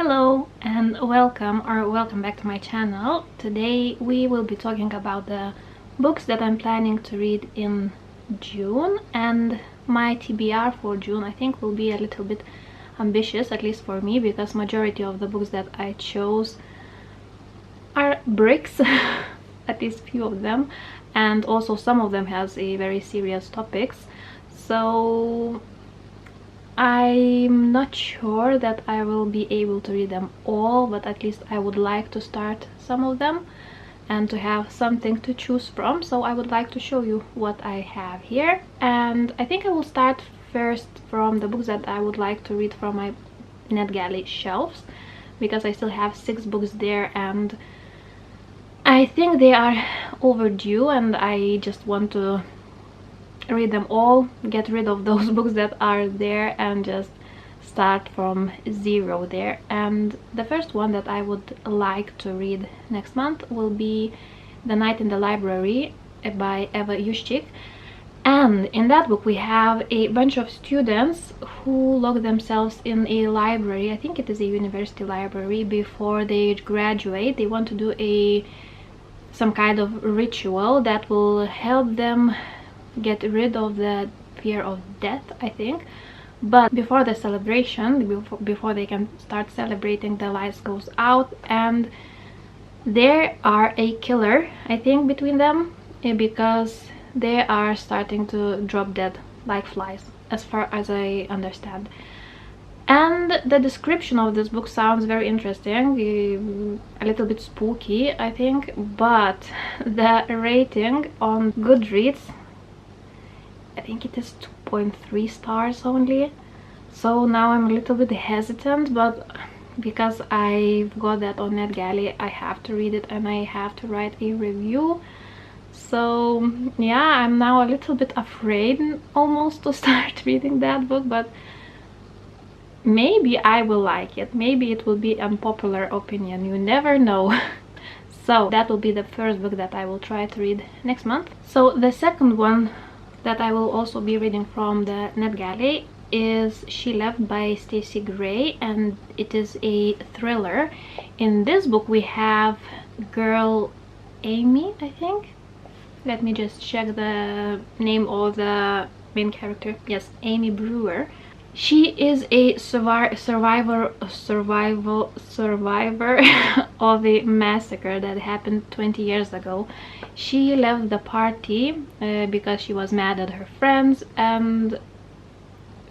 Hello and welcome back to my channel. Today we will be talking about the books that I'm planning to read in June, and my TBR for June I think will be a little bit ambitious, at least for me, because majority of the books that I chose are bricks at least few of them, and also some of them has a very serious topics. So I'm not sure that I will be able to read them all, but at least I would like to start some of them and to have something to choose from. So I would like to show you what I have here, and I think I will start first from the books that I would like to read from my NetGalley shelves, because I still have 6 books there and I think they are overdue, and I just want to read them all, get rid of those books that are there and just start from zero there. And the first one that I would like to read next month will be The Night in the Library by Eva Juszczyk. And in that book we have a bunch of students who lock themselves in a library. I think it is a university library. Before they graduate, they want to do some kind of ritual that will help them get rid of the fear of death, I think. But before the celebration, before they can start celebrating, the lights goes out and there are a killer, I think, between them, because they are starting to drop dead like flies, as far as I understand. And the description of this book sounds very interesting, a little bit spooky, I think, but the rating on Goodreads, I think it is 2.3 stars only. So now I'm a little bit hesitant, but because I've got that on NetGalley, I have to read it and I have to write a review. So yeah, I'm now a little bit afraid almost to start reading that book, but maybe I will like it. Maybe it will be unpopular opinion, you never know. So that will be the first book that I will try to read next month. So the second one that I will also be reading from the NetGalley is She Left by Stacey Gray, and it is a thriller. In this book we have girl Amy, I think. Let me just check the name of the main character. Yes, Amy Brewer. She is a survivor of a massacre that happened 20 years ago. She left the party because she was mad at her friends, and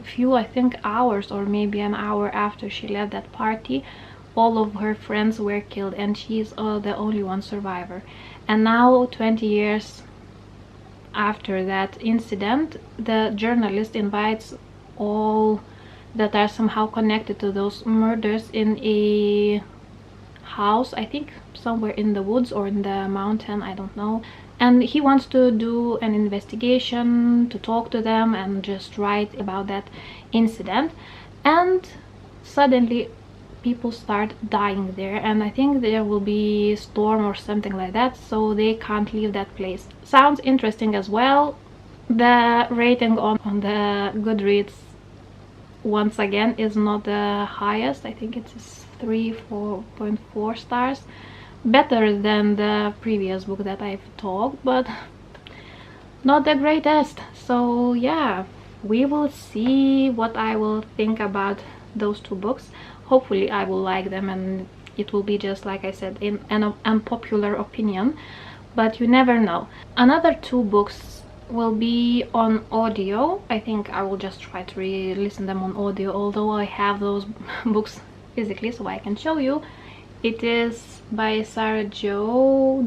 few, I think, hours or maybe an hour after she left that party, all of her friends were killed and she's the only one survivor. And now, 20 years after that incident, the journalist invites all that are somehow connected to those murders in a house, I think somewhere in the woods or in the mountain, I don't know. And he wants to do an investigation, to talk to them and just write about that incident. And suddenly people start dying there, and I think there will be a storm or something like that, so they can't leave that place. Sounds interesting as well. The rating on the Goodreads, once again, is not the highest. I think it is 4.4 stars. Better than the previous book that I've talked, but not the greatest. So yeah, we will see what I will think about those 2 books. Hopefully I will like them and it will be just, like I said, in an unpopular opinion, but you never know. Another 2 books will be on audio. I think I will just try to listen them on audio, although I have those books physically so I can show you. It is by Sarah Jo,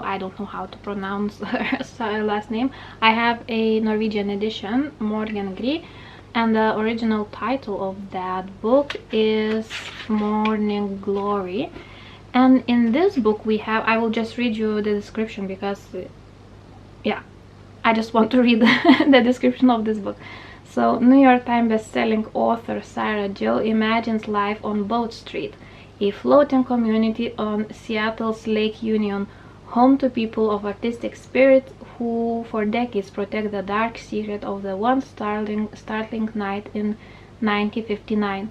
I don't know how to pronounce her last name. I have a Norwegian edition, Morgen Gri, and the original title of that book is Morning Glory. And in this book we have, I will just read you the description because yeah, I just want to read the description of this book. So, New York Times best-selling author Sarah Jo imagines life on Boat Street, a floating community on Seattle's Lake Union, home to people of artistic spirit who for decades protect the dark secret of the one startling night in 1959.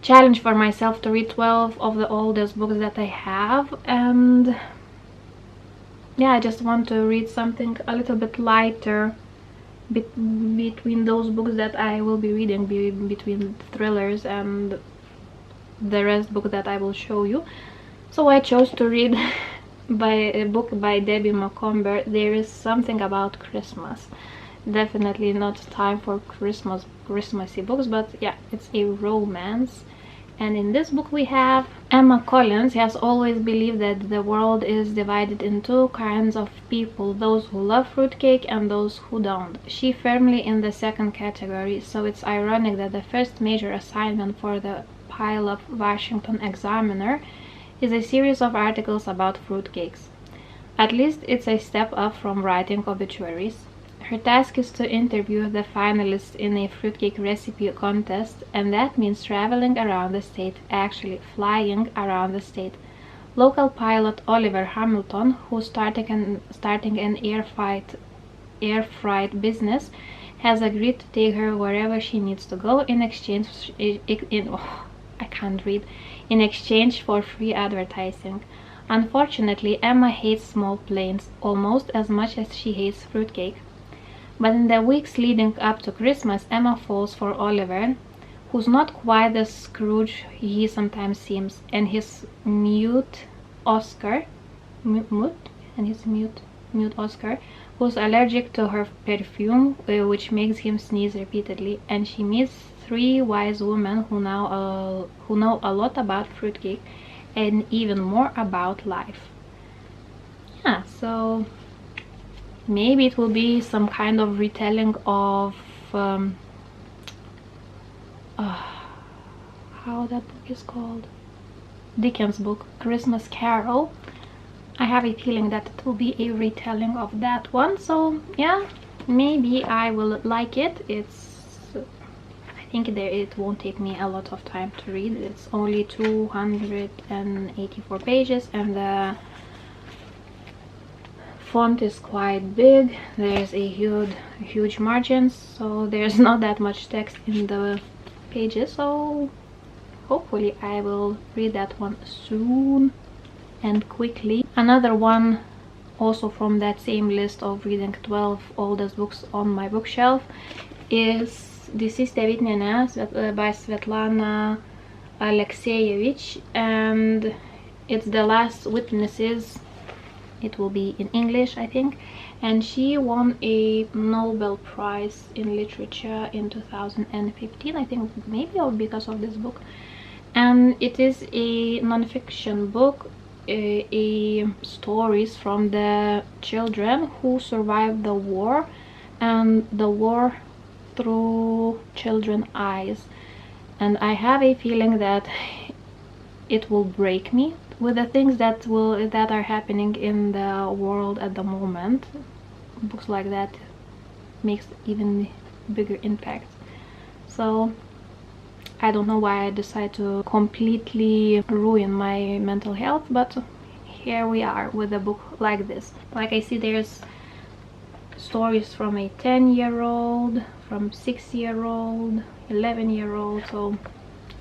challenge for myself to read 12 of the oldest books that I have. And yeah, I just want to read something a little bit lighter between those books that I will be reading, between thrillers and the rest book that I will show you. So I chose to read by a book by Debbie Macomber, There Is Something About Christmas. Definitely not time for Christmassy books, but yeah, it's a romance. And in this book we have Emma Collins has always believed that the world is divided in two kinds of people, those who love fruitcake and those who don't. She firmly in the second category, so it's ironic that the first major assignment for the pile-up Washington Examiner is a series of articles about fruitcakes. At least it's a step up from writing obituaries. Her task is to interview the finalists in a fruitcake recipe contest, and that means traveling around the state, actually flying around the state. Local pilot Oliver Hamilton, who's starting an air freight business, has agreed to take her wherever she needs to go in exchange in exchange for free advertising. Unfortunately, Emma hates small planes almost as much as she hates fruitcake. But in the weeks leading up to Christmas, Emma falls for Oliver, who's not quite the Scrooge he sometimes seems, and his mute Oscar, who's allergic to her perfume, which makes him sneeze repeatedly. And she meets three wise women who know a lot about fruitcake and even more about life. Yeah, so maybe it will be some kind of retelling of how that book is called, Dickens' book, Christmas Carol. I have a feeling that it will be a retelling of that one, so yeah, maybe I will like it. I think it won't take me a lot of time to read. It's only 284 pages and the font is quite big. There's a huge margins, so there's not that much text in the pages, so hopefully I will read that one soon and quickly. Another one also from that same list of reading 12 oldest books on my bookshelf is Deceased Nene by Svetlana Alexievich, and it's The Last Witnesses. It will be in English, I think, and she won a Nobel Prize in Literature in 2015, I think, maybe because of this book. And it is a non-fiction book, stories from the children who survived the war, and the war through children's eyes. And I have a feeling that it will break me with the things that are happening in the world at the moment. Books like that makes even bigger impact. So I don't know why I decided to completely ruin my mental health, but here we are with a book like this. Like I see there's stories from a 10-year-old, from 6-year-old, 11-year-old, so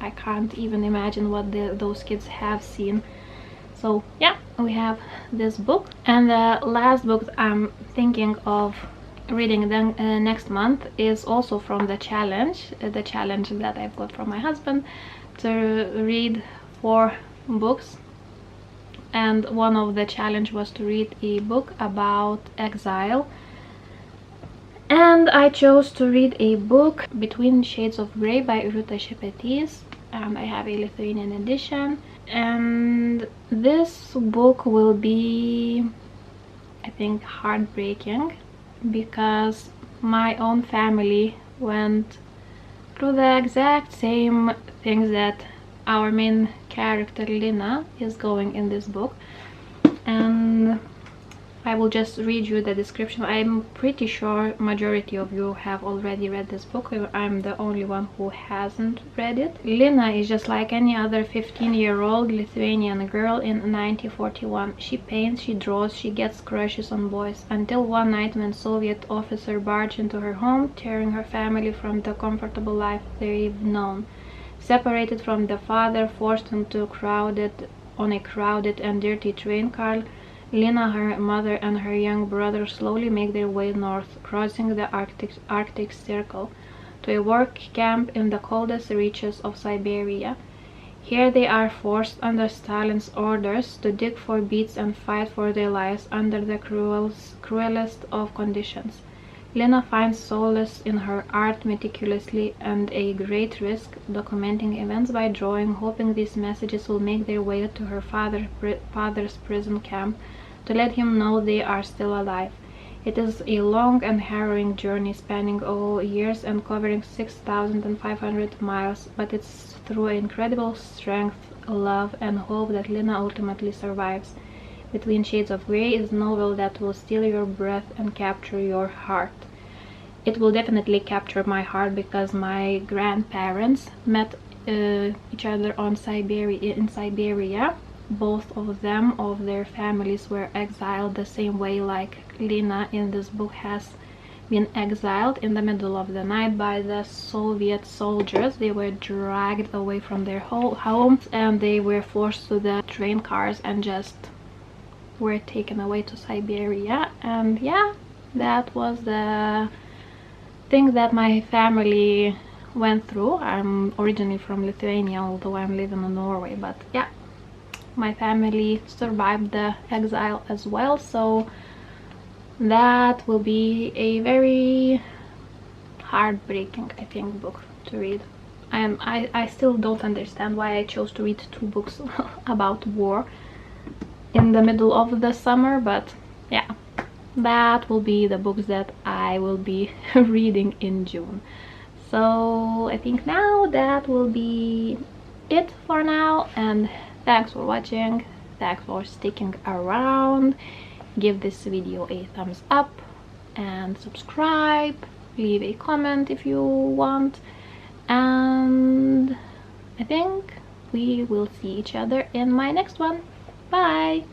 I can't even imagine what those kids have seen. So yeah, we have this book. And the last book I'm thinking of reading then next month is also from the challenge that I've got from my husband to read 4 books. And one of the challenge was to read a book about exile, and I chose to read a book, Between Shades of Grey by Ruta Šepetis, and I have a Lithuanian edition. And this book will be, I think, heartbreaking, because my own family went through the exact same things that our main character Lina is going in this book. And I will just read you the description. I'm pretty sure majority of you have already read this book. I'm the only one who hasn't read it. Lina is just like any other 15-year-old Lithuanian girl in 1941. She paints, she draws, she gets crushes on boys, until one night when Soviet officer barged into her home, tearing her family from the comfortable life they've known. Separated from the father, forced on a crowded and dirty train car, Lena, her mother, and her young brother slowly make their way north, crossing the Arctic Circle, to a work camp in the coldest reaches of Siberia. Here they are forced under Stalin's orders to dig for beets and fight for their lives under the cruelest of conditions. Lena finds solace in her art meticulously and a great risk, documenting events by drawing, hoping these messages will make their way to her father's prison camp to let him know they are still alive. It is a long and harrowing journey spanning all years and covering 6,500 miles, but it's through incredible strength, love, and hope that Lena ultimately survives. Between Shades of Grey is a novel that will steal your breath and capture your heart. It will definitely capture my heart because my grandparents met each other in Siberia. Both of them, of their families, were exiled the same way like Lena in this book has been exiled in the middle of the night by the Soviet soldiers. They were dragged away from their homes and they were forced to the train cars and just were taken away to Siberia. And yeah, that was the thing that my family went through. I'm originally from Lithuania, although I'm living in Norway, but yeah, my family survived the exile as well, so that will be a very heartbreaking, I think, book to read. I still don't understand why I chose to read two books about war in the middle of the summer, but yeah, that will be the books that I will be reading in June. So I think now that will be it for now, and thanks for watching, thanks for sticking around. Give this video a thumbs up and subscribe, leave a comment if you want, and I think we will see each other in my next one. Bye!